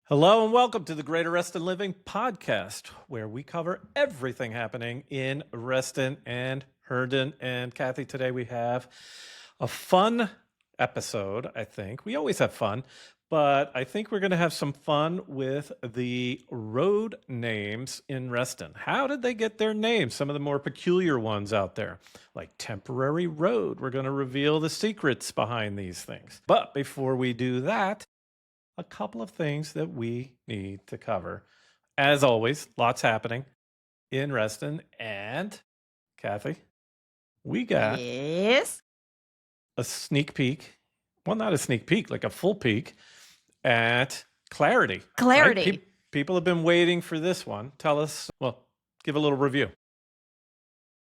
Hello and welcome to the Greater Reston Living podcast, where we cover everything happening in Reston and Herndon. And Kathy, today we have a fun episode, I think. We always have fun, but I think we're going to have some fun with the road names in Reston. How did they get their names? Some of the more peculiar ones out there, like Temporary Road. We're going to reveal the secrets behind these things. But before we do that, a couple of things that we need to cover. As always, lots happening in Reston. And Kathy, we got a sneak peek. Well, not a sneak peek, like a full peek at Clarity. Right? People have been waiting for this one. Tell us, give a little review.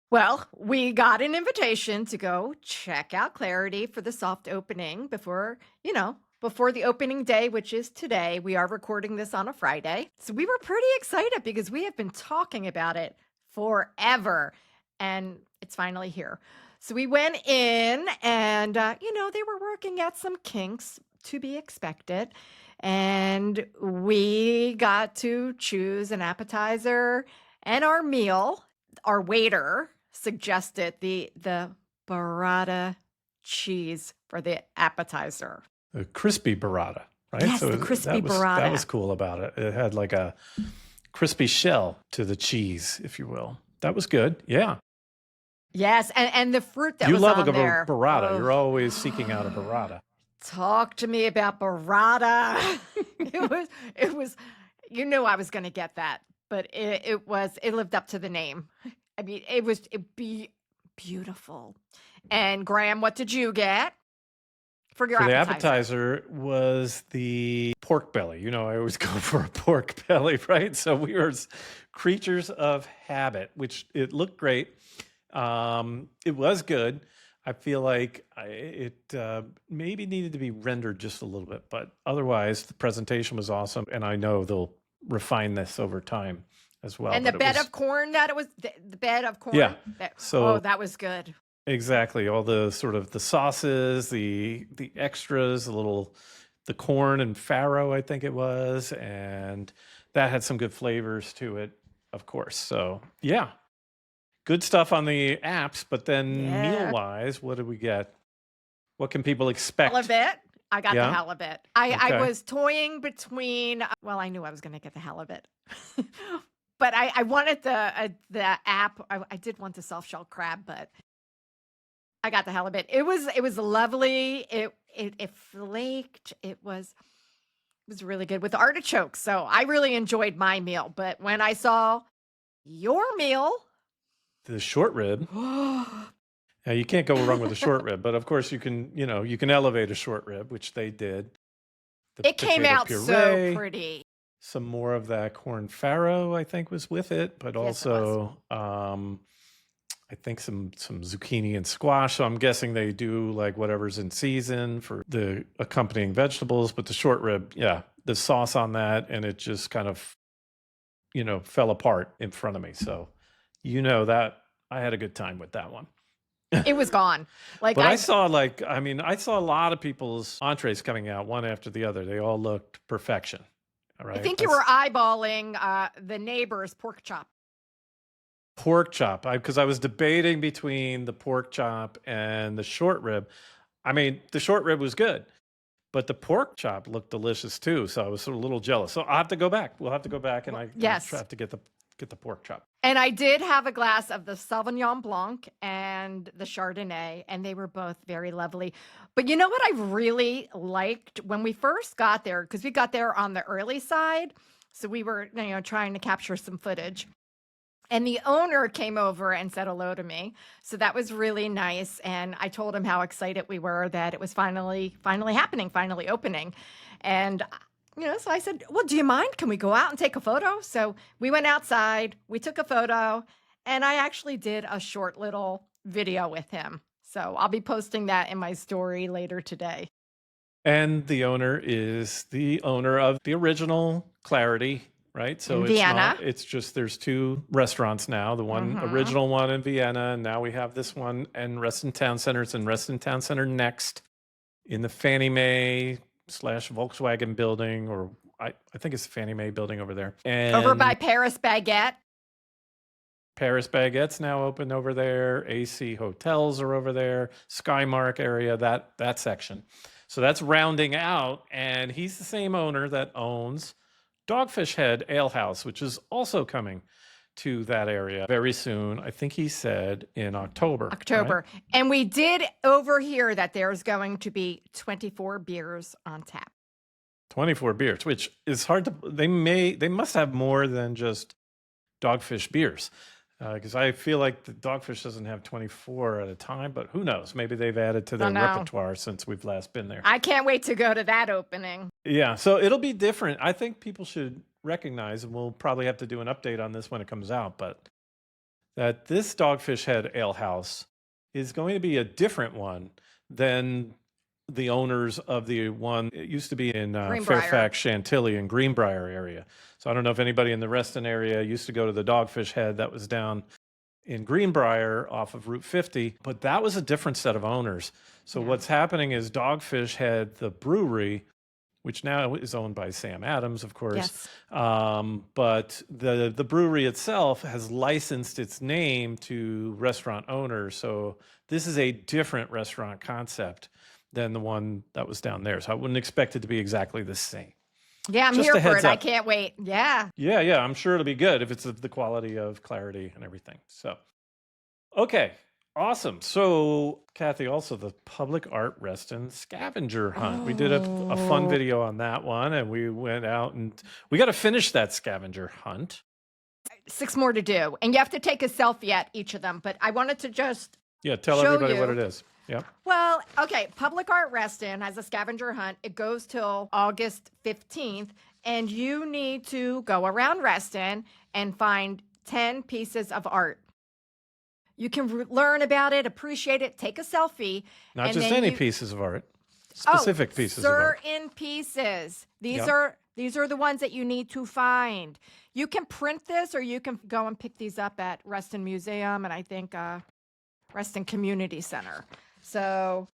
Well, we got an invitation to go check out Clarity for the soft opening before the opening day, which is today. We are recording this on a Friday. So we were pretty excited because we have been talking about it forever and it's finally here. So we went in and, they were working at some kinks to be expected. And we got to choose an appetizer and our meal. Our waiter suggested the burrata cheese for the appetizer. The crispy burrata, right? Yes, the crispy burrata. That was cool about it. It had like a crispy shell to the cheese, if you will. That was good. Yeah. Yes, and the fruit that you was love on there. You love a burrata. Oh. You're always seeking out a burrata. Talk to me about burrata. It was. You knew I was going to get that, but it lived up to the name. I mean, it'd be beautiful. And Graham, what did you get? For the appetizer was the pork belly. I always go for a pork belly, right? So we were creatures of habit, which it looked great. It was good. I feel like it maybe needed to be rendered just a little bit, but otherwise the presentation was awesome. And I know they'll refine this over time as well. And the bed of corn that it was, the bed of corn. Yeah. That was good. Exactly. All the sort of the sauces, the extras, the corn and farro, I think it was. And that had some good flavors to it, of course. So, yeah. Good stuff on the apps. But then meal-wise, what did we get? What can people expect? Halibut. I got the halibut. I was toying between, I knew I was going to get the halibut. But I wanted the app. I did want the soft-shell crab, but I got the halibut. It was lovely. It flaked. It was really good with artichokes. So I really enjoyed my meal. But when I saw your meal, the short rib. Now, you can't go wrong with a short rib, but of course you can elevate a short rib, which they did. It came out puree, so pretty. Some more of that corn farro, I think, was with it, but also I think some zucchini and squash. So I'm guessing they do like whatever's in season for the accompanying vegetables. But the short rib, the sauce on that, and it just kind of, fell apart in front of me. So, that I had a good time with that one. It was gone. But I saw a lot of people's entrees coming out one after the other. They all looked perfection. All right. I think you were eyeballing the neighbor's pork chop. Pork chop, because I was debating between the pork chop and the short rib. I mean, the short rib was good, but the pork chop looked delicious too. So I was sort of a little jealous. So I'll have to go back. We'll have to go back, and I'll have to get the pork chop. And I did have a glass of the Sauvignon Blanc and the Chardonnay, and they were both very lovely. But you know what I really liked when we first got there, because we got there on the early side, so we were trying to capture some footage. And the owner came over and said hello to me. So that was really nice. And I told him how excited we were that it was finally happening, finally opening. And, so I said, well, do you mind? Can we go out and take a photo? So we went outside, we took a photo, and I actually did a short little video with him. So I'll be posting that in my story later today. And the owner is the owner of the original Clarity, right? So in Vienna. It's just there's two restaurants now. The one original one in Vienna, and now we have this one in Reston Town Center. It's in Reston Town Center next in the Fannie Mae / Volkswagen building, or I think it's the Fannie Mae building over there. Over And by Paris Baguette. Paris Baguette's now open over there. AC Hotels are over there. Skymark area, that section. So that's rounding out. And he's the same owner that owns Dogfish Head Ale House, which is also coming to that area very soon. I think he said in October. October. Right? And we did overhear that there's going to be 24 beers on tap. 24 beers, which is hard to, they must have more than just Dogfish beers. Because I feel like the Dogfish doesn't have 24 at a time, but who knows? Maybe they've added to their repertoire since we've last been there. I can't wait to go to that opening. Yeah, so it'll be different. I think people should recognize, and we'll probably have to do an update on this when it comes out, but that this Dogfish Head Ale House is going to be a different one than the owners of the one. It used to be in Fairfax, Chantilly, and Greenbrier area. So I don't know if anybody in the Reston area used to go to the Dogfish Head that was down in Greenbrier off of Route 50, but that was a different set of owners. So what's happening is Dogfish Head, the brewery, which now is owned by Sam Adams, of course. Yes. But the brewery itself has licensed its name to restaurant owners. So this is a different restaurant concept than the one that was down there. So I wouldn't expect it to be exactly the same. Yeah, I'm Just here a for heads it. I up. can't wait. Yeah. Yeah, I'm sure it'll be good if it's of the quality of clarity and everything. So, okay, awesome. So, Kathy, also the Public Art Reston scavenger hunt. We did a fun video on that one, and we went out and we got to finish that scavenger hunt. 6 more to do. And you have to take a selfie at each of them. But I wanted to just tell show everybody what you. it is. Yep. Well, okay. Public Art Reston has a scavenger hunt. It goes till August 15th. And you need to go around Reston and find 10 pieces of art. You can learn about it, appreciate it, take a selfie. Not just any pieces of art, specific pieces of art. Certain pieces. These are the ones that you need to find. You can print this, or you can go and pick these up at Reston Museum and I think Reston Community Center. So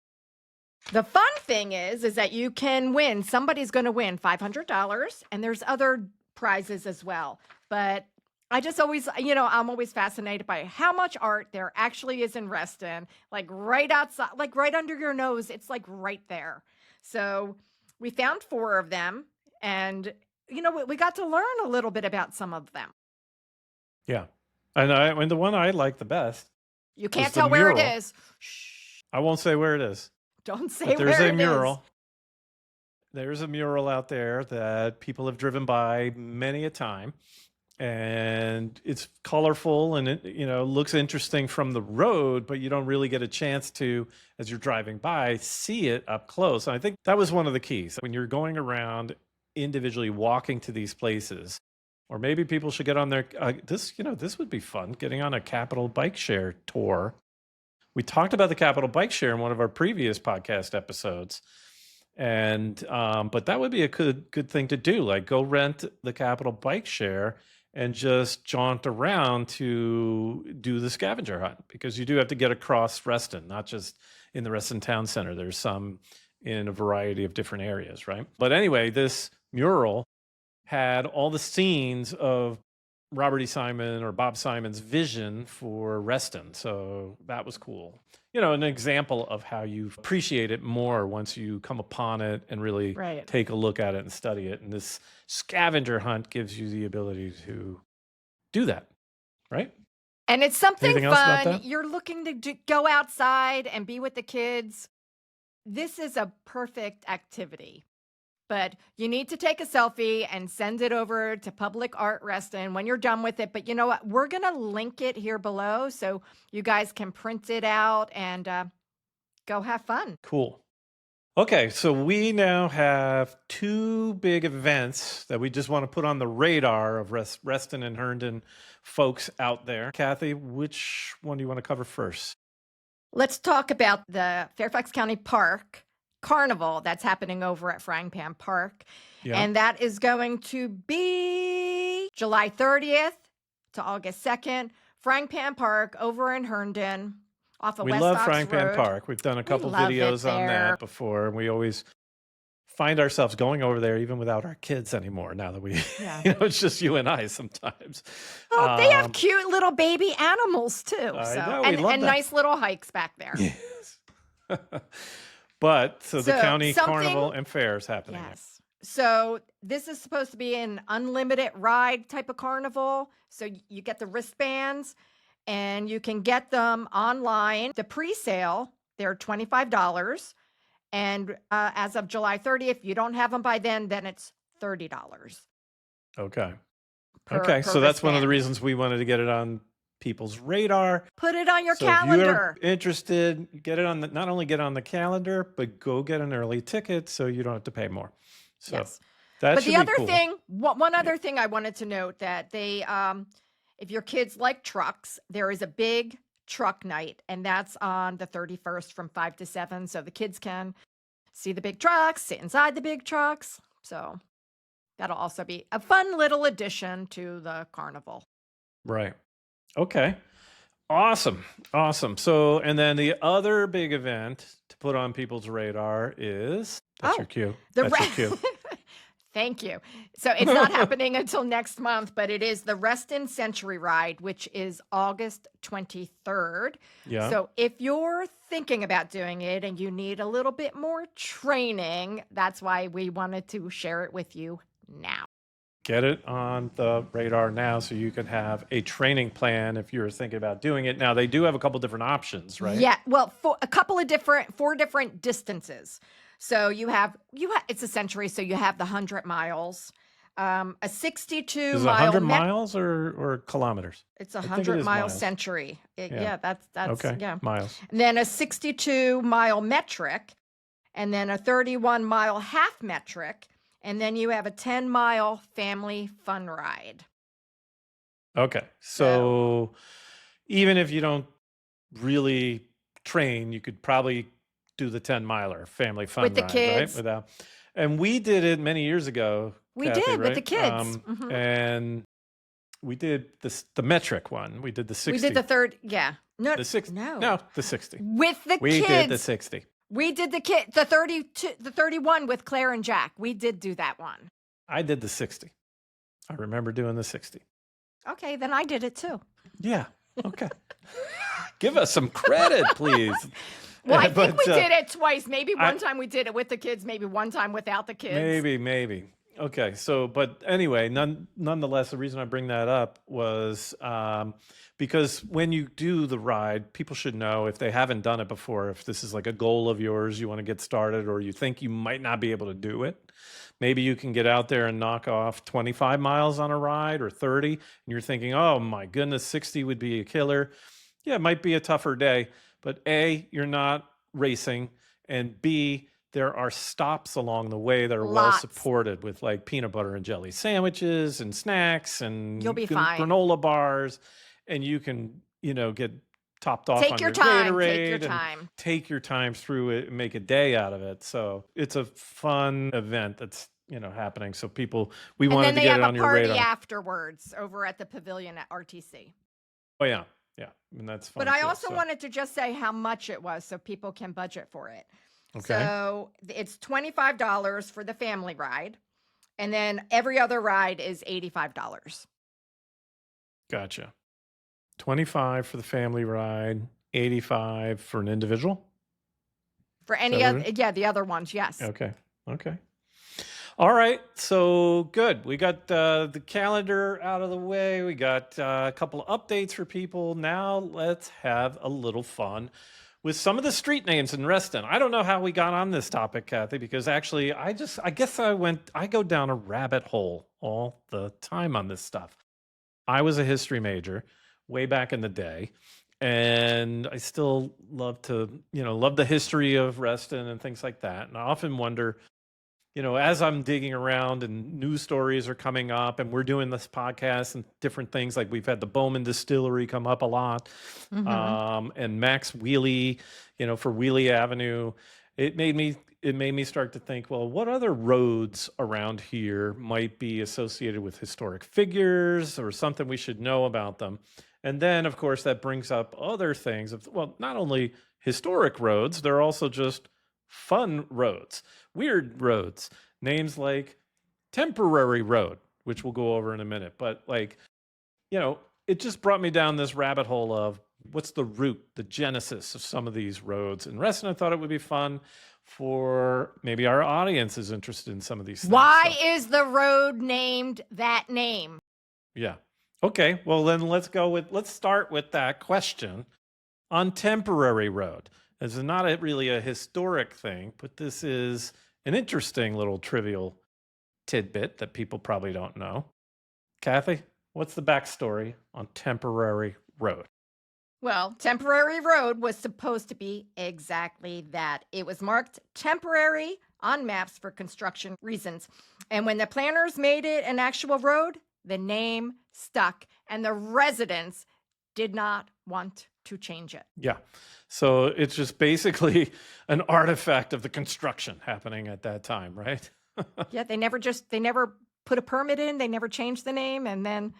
the fun thing is that you can win. Somebody's going to win $500, and there's other prizes as well. But I just always, I'm always fascinated by how much art there actually is in Reston, like right outside, like right under your nose. It's like right there. So we found 4 of them, and, we got to learn a little bit about some of them. Yeah. And the one I like the best. You can't tell where it is. Shh. I won't say where it is. Don't say But where it is. there's a mural. There's a mural out there that people have driven by many a time. And it's colorful and it, looks interesting from the road, but you don't really get a chance to, as you're driving by, see it up close. And I think that was one of the keys. When you're going around individually walking to these places, or maybe people should get on their, this would be fun, getting on a Capital Bike Share tour. We talked about the Capital Bike Share in one of our previous podcast episodes. And, but that would be a good thing to do. Like go rent the Capital Bike Share and just jaunt around to do the scavenger hunt, because you do have to get across Reston, not just in the Reston Town Center. There's some in a variety of different areas, right? But anyway, this mural had all the scenes of Robert E. Simon or Bob Simon's vision for Reston. So that was cool. An example of how you appreciate it more once you come upon it and really take a look at it and study it. And this scavenger hunt gives you the ability to do that, right? And it's something Anything else about fun. that? You're looking to go outside and be with the kids. This is a perfect activity. But you need to take a selfie and send it over to Public Art Reston when you're done with it. But you know what? We're going to link it here below so you guys can print it out and go have fun. Cool. Okay, so we now have 2 big events that we just want to put on the radar of Reston and Herndon folks out there. Kathy, which one do you want to cover first? Let's talk about the Fairfax County Park Carnival that's happening over at Frying Pan Park. Yeah. And that is going to be July 30th to August 2nd. Frying Pan Park over in Herndon off of West Ox Road. We love Frying Pan Park. We've done a couple videos on that before. We always find ourselves going over there even without our kids anymore. Now that we, Yeah. it's just you and I sometimes. Well, they have cute little baby animals too. I So know, we love and that. nice little hikes back there. Yes. But so the So county something- carnival and fair is happening. Yes. So this is supposed to be an unlimited ride type of carnival. So you get the wristbands and you can get them online. The pre-sale, they're $25. And as of July 30th, if you don't have them by then it's $30. Okay. per So that's one of the wristband. reasons we wanted to get it on people's radar. Put it on your So if calendar. you're interested, get it on not only get it on the calendar, but go get an early ticket so you don't have to pay more. So Yes. that But should the be other cool. thing, one other thing I wanted to note that they, if your kids like trucks, there is a big truck night, and that's on the 31st from 5 to 7. So the kids can see the big trucks, sit inside the big trucks. So that'll also be a fun little addition to the carnival. Right. Okay. Awesome. So, and then the other big event to put on people's radar is that's your cue. The That's your cue. Thank you. So it's not happening until next month, but it is the Reston Century Ride, which is August 23rd. Yeah. So if you're thinking about doing it and you need a little bit more training, that's why we wanted to share it with you now. Get it on the radar now so you can have a training plan if you're thinking about doing it. Now, they do have a couple different options, right? Yeah, well, four different distances. So you have it's a century, so you have the 100 miles, a 62 Is it mile 100 miles or kilometers? It's a I think it 100 is mile miles. century. Yeah. Yeah, that's Okay. yeah. Miles. And then a 62 mile metric, and then a 31 mile half metric, and then you have a 10 mile family fun ride. Okay. So even if you don't really train, you could probably do the 10 miler family fun With the ride, kids. right? And we did it many years ago. We Kathy, did with the right? kids. Mhm. And we did the metric one. We did the 60. We did the third, yeah. No, the 60. no. No, the 60. With the We kids. did the 60. We did the 32, the 31 with Claire and Jack. We did do that one. I did the 60. I remember doing the 60. Okay, then I did it too. Yeah. Okay. Give us some credit, please. Well, I think But, we did it twice. Maybe I- one time we did it with the kids, maybe one time without the kids. Maybe. Okay. So, but anyway, nonetheless, the reason I bring that up was because when you do the ride, people should know if they haven't done it before, if this is like a goal of yours, you want to get started, or you think you might not be able to do it. Maybe you can get out there and knock off 25 miles on a ride or 30, and you're thinking, oh my goodness, 60 would be a killer. Yeah, it might be a tougher day, but A, you're not racing, and B, there are stops along the way that are well Lots. supported with like peanut butter and jelly sandwiches and snacks and You'll be fine. granola bars, and you can, get topped off Take on your your time. Gatorade Take your and time. take your time through it and make a day out of it. So it's a fun event that's happening. So we And wanted then to they get have it on a your party radar. afterwards over at the pavilion at RTC. Oh yeah, and that's fun. But I too, also so. wanted to just say how much it was so people can budget for it. Okay. So it's $25 for the family ride. And then every other ride is $85. Gotcha. 25 for the family ride, 85 for an individual. For any that other, what yeah, the other ones, yes. Okay. All right. So good. We got the calendar out of the way. We got a couple of updates for people. Now let's have a little fun with some of the street names in Reston. I don't know how we got on this topic, Kathy, because actually I guess I go down a rabbit hole all the time on this stuff. I was a history major way back in the day, and I still love the history of Reston and things like that. And I often wonder, as I'm digging around and news stories are coming up and we're doing this podcast and different things, like we've had the Bowman distillery come up a lot, and Max Wiehle, for Wiehle Avenue, it made me start to think, well, what other roads around here might be associated with historic figures or something we should know about them? And then, of course, that brings up other things of, well, not only historic roads, they're also just fun roads, weird roads, names like Temporary Road, which we'll go over in a minute. But like, it just brought me down this rabbit hole of what's the root, the genesis of some of these roads in Reston. I thought it would be fun for maybe our audience is interested in some of these things. Why is the road named that name? Yeah. Okay. Well, then let's start with that question on Temporary Road. This is not really a historic thing, but this is an interesting little trivial tidbit that people probably don't know. Kathy, what's the backstory on Temporary Road? Well, Temporary Road was supposed to be exactly that. It was marked temporary on maps for construction reasons. And when the planners made it an actual road, the name stuck, and the residents did not want to change it. Yeah. So it's just basically an artifact of the construction happening at that time, right? Yeah, they never put a permit in, they never changed the name, and then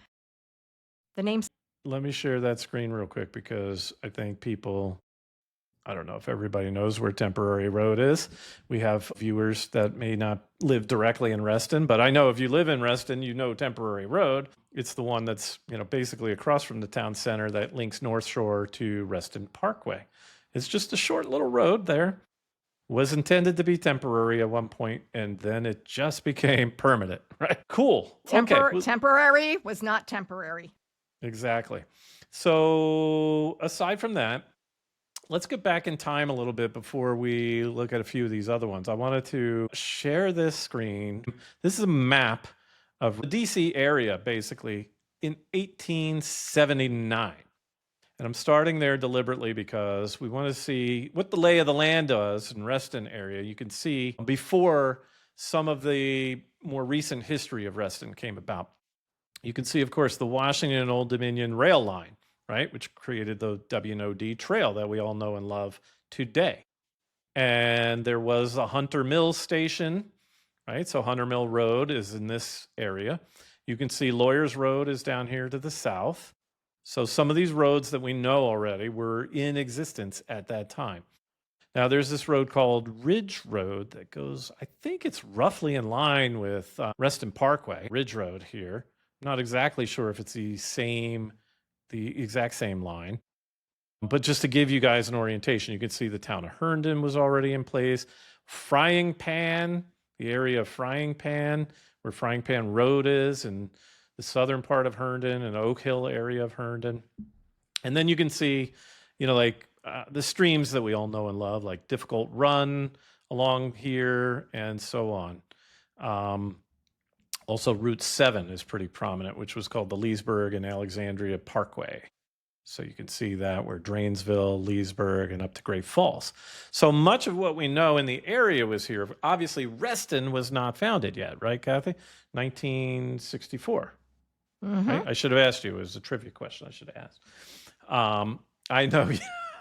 the name. Let me share that screen real quick because I think I don't know if everybody knows where Temporary Road is. We have viewers that may not live directly in Reston, but I know if you live in Reston, you know Temporary Road. It's the one that's, basically across from the town center that links North Shore to Reston Parkway. It's just a short little road there. Was intended to be temporary at one point, and then it just became permanent, right? Cool. Okay. Temporary was not temporary. Exactly. So aside from that, let's get back in time a little bit before we look at a few of these other ones. I wanted to share this screen. This is a map of the DC area, basically, in 1879. And I'm starting there deliberately because we want to see what the lay of the land does in Reston area. You can see before some of the more recent history of Reston came about. You can see, of course, the Washington and Old Dominion rail line, right, which created the W&OD trail that we all know and love today. And there was a Hunter Mill station, right? So Hunter Mill Road is in this area. You can see Lawyers Road is down here to the south. So some of these roads that we know already were in existence at that time. Now, there's this road called Ridge Road that goes, I think it's roughly in line with Reston Parkway, Ridge Road here. I'm not exactly sure if it's the exact same line. But just to give you guys an orientation, you can see the town of Herndon was already in place. Frying Pan, the area of Frying Pan, where Frying Pan Road is, and the southern part of Herndon and Oak Hill area of Herndon. And then you can see, the streams that we all know and love, like Difficult Run along here and so on. Also, Route 7 is pretty prominent, which was called the Leesburg and Alexandria Parkway. So you can see that we're Drainesville, Leesburg, and up to Great Falls. So much of what we know in the area was here. Obviously, Reston was not founded yet, right, Kathy? 1964. Mm-hmm. Right? I should have asked you. It was a trivia question I should have asked. I know,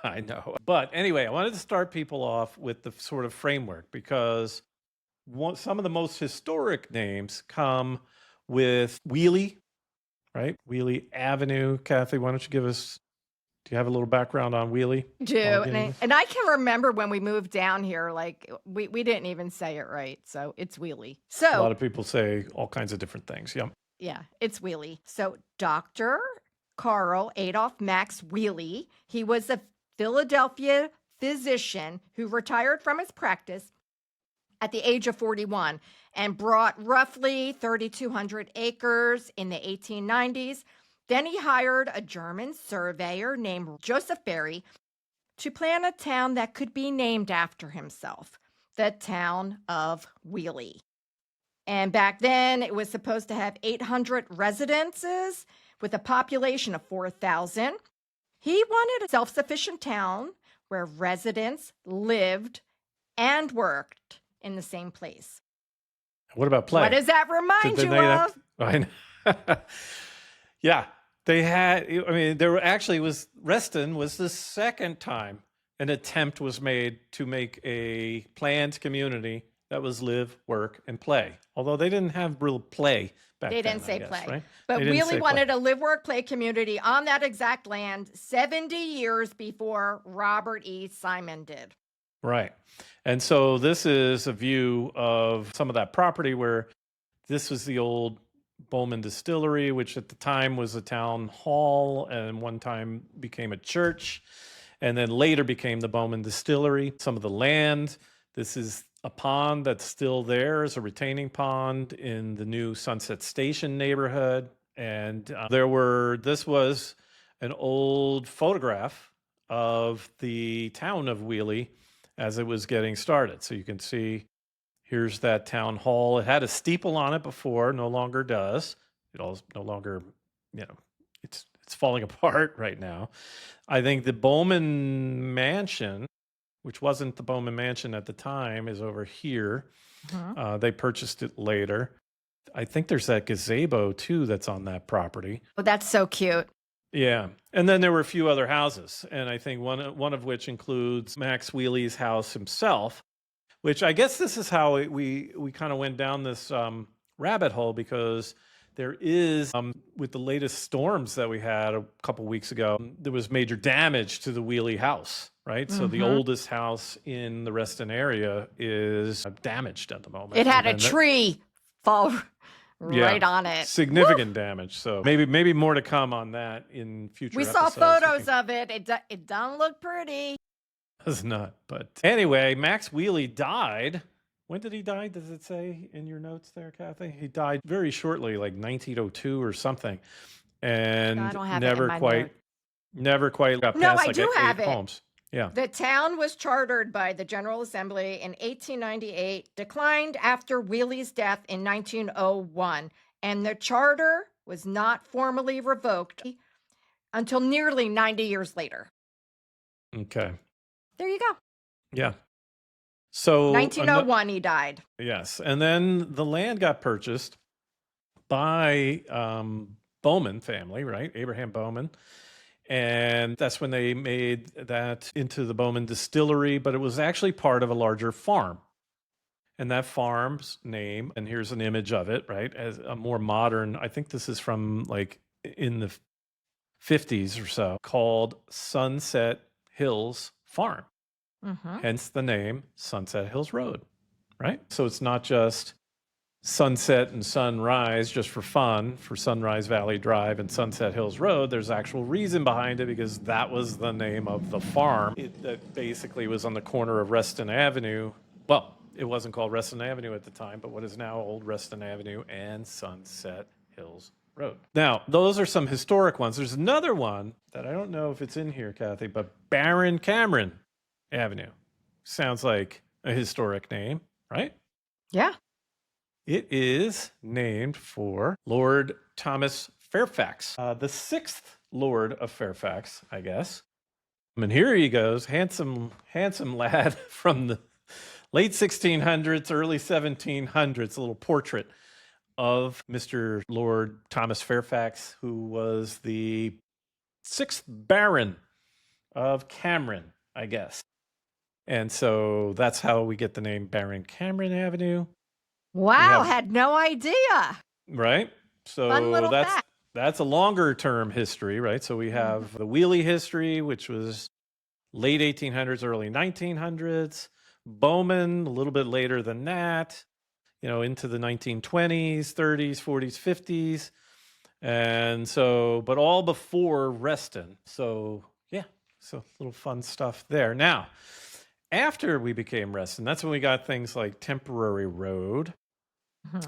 I know. But anyway, I wanted to start people off with the sort of framework because some of the most historic names come with Wiehle, right? Wiehle Avenue. Kathy, why don't you do you have a little background on Wiehle? Do. And I can remember when we moved down here, like we didn't even say it right. So it's Wiehle. So a lot of people say all kinds of different things. Yeah. Yeah, it's Wiehle. So Dr. Carl Adolph Max Wiehle, he was a Philadelphia physician who retired from his practice at the age of 41 and brought roughly 3,200 acres in the 1890s. Then he hired a German surveyor named Joseph Barry to plan a town that could be named after himself, the town of Wiehle. And back then, it was supposed to have 800 residences with a population of 4,000. He wanted a self-sufficient town where residents lived and worked in the same place. What about play? What does that remind you of? I know. Yeah, they had, Reston was the second time an attempt was made to make a planned community that was live, work, and play. Although they didn't have real play back then. They didn't say play. Right? But Wiehle wanted a live, work, play community on that exact land 70 years before Robert E. Simon did. Right. And so this is a view of some of that property where this was the old Bowman Distillery, which at the time was a town hall and one time became a church and then later became the Bowman Distillery. Some of the land, this is a pond that's still there as a retaining pond in the new Sunset Station neighborhood. And this was an old photograph of the town of Wiehle as it was getting started. So you can see here's that town hall. It had a steeple on it before, no longer does. It all no longer, it's falling apart right now. I think the Bowman Mansion, which wasn't the Bowman Mansion at the time, is over here. They purchased it later. I think there's that gazebo too that's on that property. Oh, that's so cute. Yeah. And then there were a few other houses. And I think one of which includes Max Wheely's house himself, which I guess this is how we kind of went down this rabbit hole, because there is, with the latest storms that we had a couple weeks ago, there was major damage to the Wheely house, right? So the oldest house in the Reston area is damaged at the moment. It had a tree fall right on it. Significant damage. So maybe more to come on that in future We episodes. saw photos of it. It doesn't look pretty. It's not. But anyway, Max Wheely died. When did he die? Does it say in your notes there, Kathy? He died very shortly, like 1902 or something. And I don't have it in never my quite got past No, I like do 8 have it. homes. Yeah. The town was chartered by the General Assembly in 1898, declined after Wheely's death in 1901, and the charter was not formally revoked until nearly 90 years later. Okay. There you go. Yeah. So 1901, he died. Yes. And then the land got purchased by Bowman family, right? Abraham Bowman. And that's when they made that into the Bowman Distillery, but it was actually part of a larger farm. And that farm's name, and here's an image of it, right? As a more modern, I think this is from like in the 50s or so, called Sunset Hills Farm. Hence the name Sunset Hills Road, right? So it's not just sunset and sunrise just for fun, for Sunrise Valley Drive and Sunset Hills Road. There's actual reason behind it, because that was the name of the farm. That basically was on the corner of Reston Avenue. Well, it wasn't called Reston Avenue at the time, but what is now Old Reston Avenue and Sunset Hills Road. Now, those are some historic ones. There's another one that I don't know if it's in here, Kathy, but Baron Cameron Avenue. Sounds like a historic name, right? Yeah. It is named for Lord Thomas Fairfax, the 6th Lord of Fairfax, I guess. And here he goes, handsome lad from the late 1600s, early 1700s, a little portrait of Mr. Lord Thomas Fairfax, who was the 6th Baron of Cameron, I guess. And so that's how we get the name Baron Cameron Avenue. Wow, had no idea. Right? So Fun little fact. That's a longer term history, right? So we have the Wheely history, which was late 1800s, early 1900s. Bowman, a little bit later than that, into the 1920s, 30s, 40s, 50s. And so, but all before Reston. So, yeah, so little fun stuff there. Now, after we became Reston, that's when we got things like Temporary Road.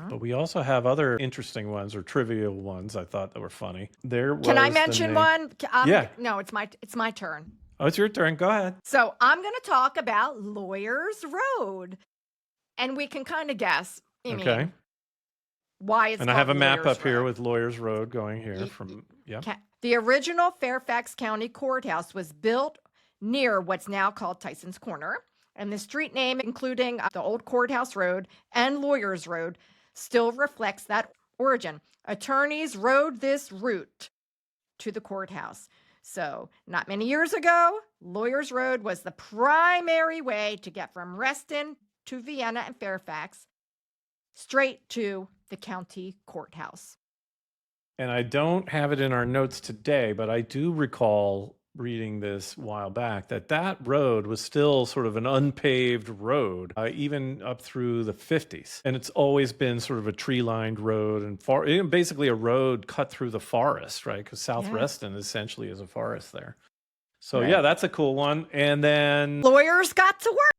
But we also have other interesting ones, or trivial ones I thought that were funny. Can I mention one? Yeah. No, it's my turn. Oh, it's your turn. Go ahead. So I'm going to talk about Lawyers Road. And we can kind of guess, Okay. why it's And called I have a map Lawyers up here Road. with Lawyers Road going here from, The original Fairfax County Courthouse was built near what's now called Tysons Corner. And the street name, including the old Courthouse Road and Lawyers Road, still reflects that origin. Attorneys rode this route to the courthouse. So, not many years ago, Lawyers Road was the primary way to get from Reston to Vienna and Fairfax straight to the county courthouse. And I don't have it in our notes today, but I do recall reading this a while back that road was still sort of an unpaved road, even up through the 50s. And it's always been sort of a tree-lined road and basically a road cut through the forest, right? Because South Yeah. Reston essentially is a forest there. So Right. yeah, that's a cool one. And then, Lawyers got to work.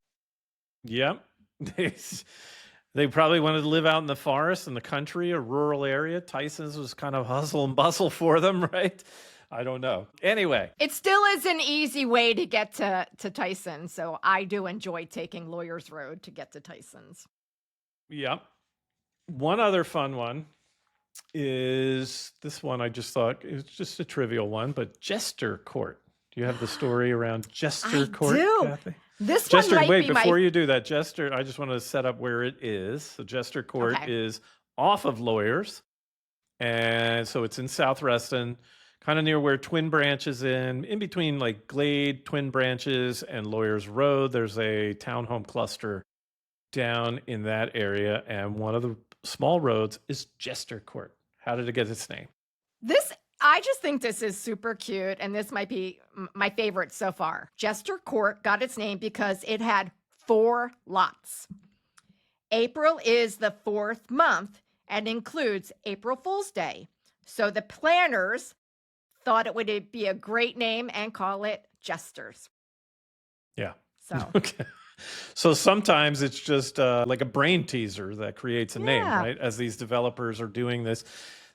yep, they probably wanted to live out in the forest, in the country, a rural area. Tysons was kind of hustle and bustle for them, right? I don't know. Anyway, It still is an easy way to get to Tysons, so I do enjoy taking Lawyers Road to get to Tysons. yep. One other fun one is this one. I just thought it was just a trivial one, but Jester Court. Do you have the story around Jester I Court, do. Kathy? This Jester, one might wait, be before my you do that, Jester, I just want to set up where it is. So Jester Court Okay. is off of Lawyers. And so it's in South Reston, kind of near where Twin Branch is in between like Glade, Twin Branches, and Lawyers Road. There's a townhome cluster down in that area. And one of the small roads is Jester Court. How did it get its name? I just think this is super cute, and this might be my favorite so far. Jester Court got its name because it had 4 lots. April is the 4th month and includes April Fool's Day. So the planners thought it would be a great name and call it Jesters. Yeah. So Okay. So sometimes it's just like a brain teaser that creates a name, Yeah. right? As these developers are doing this.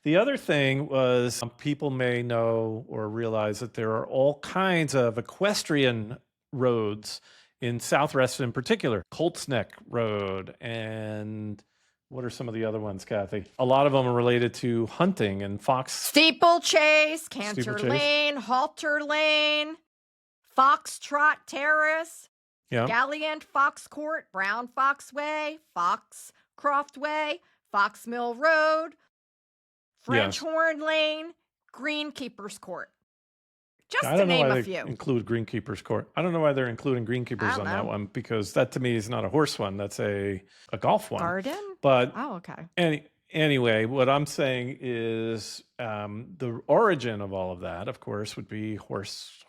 The other thing was people may know or realize that there are all kinds of equestrian roads in South Reston in particular. Colts Neck Road and what are some of the other ones, Kathy? A lot of them are related to hunting and fox. Steeplechase, Cantor Steeplechase. Lane, Halter Lane, Foxtrot Terrace, Yeah. Galliant Fox Court, Brown Foxway, Foxcroft Way, Fox Mill Road, French Yes. Horn Lane, Greenkeeper's Court. Just I to don't know name why a they few. include Greenkeeper's Court. I don't know why they're including Greenkeepers don't on that know. one, because that to me is not a horse one. That's a golf one. Garden? But Oh, okay. anyway, what I'm saying is the origin of all of that, of course, would be horse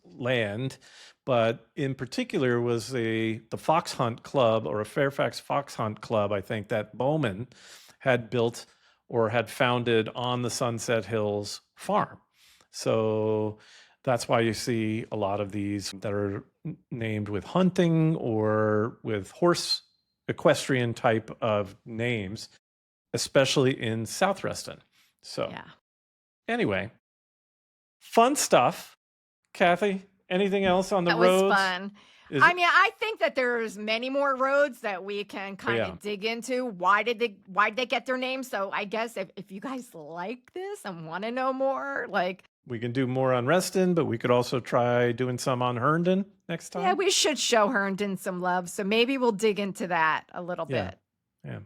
land. But in particular was the Fox Hunt Club, or a Fairfax Fox Hunt Club, I think, that Bowman had built or had founded on the Sunset Hills farm. So that's why you see a lot of these that are named with hunting or with horse equestrian type of names, especially in South Reston. So Yeah. anyway, fun stuff. Kathy, anything else on the That roads? was fun. I mean, I think that there's many more roads that we can kind of dig into. Why did they get their name? So I guess if you guys like this and want to know more, like, we can do more on Reston, but we could also try doing some on Herndon next time. yeah, we should show Herndon some love. So maybe we'll dig into that a little bit. Yeah.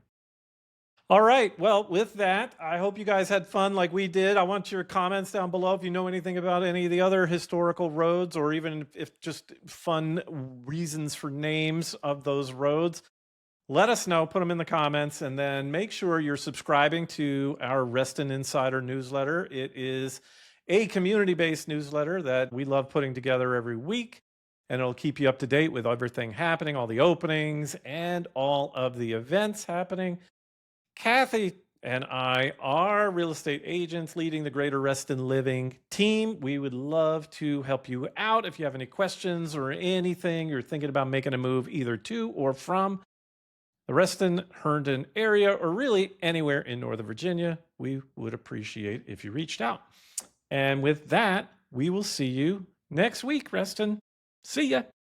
All right. Well, with that, I hope you guys had fun like we did. I want your comments down below if you know anything about any of the other historical roads, or even if just fun reasons for names of those roads. Let us know, put them in the comments, and then make sure you're subscribing to our Reston Insider newsletter. It is a community-based newsletter that we love putting together every week, and it'll keep you up to date with everything happening, all the openings, and all of the events happening. Kathy and I are real estate agents leading the Greater Reston Living team. We would love to help you out. If you have any questions or anything, you're thinking about making a move either to or from the Reston, Herndon area, or really anywhere in Northern Virginia, we would appreciate if you reached out. And with that, we will see you next week, Reston. See ya.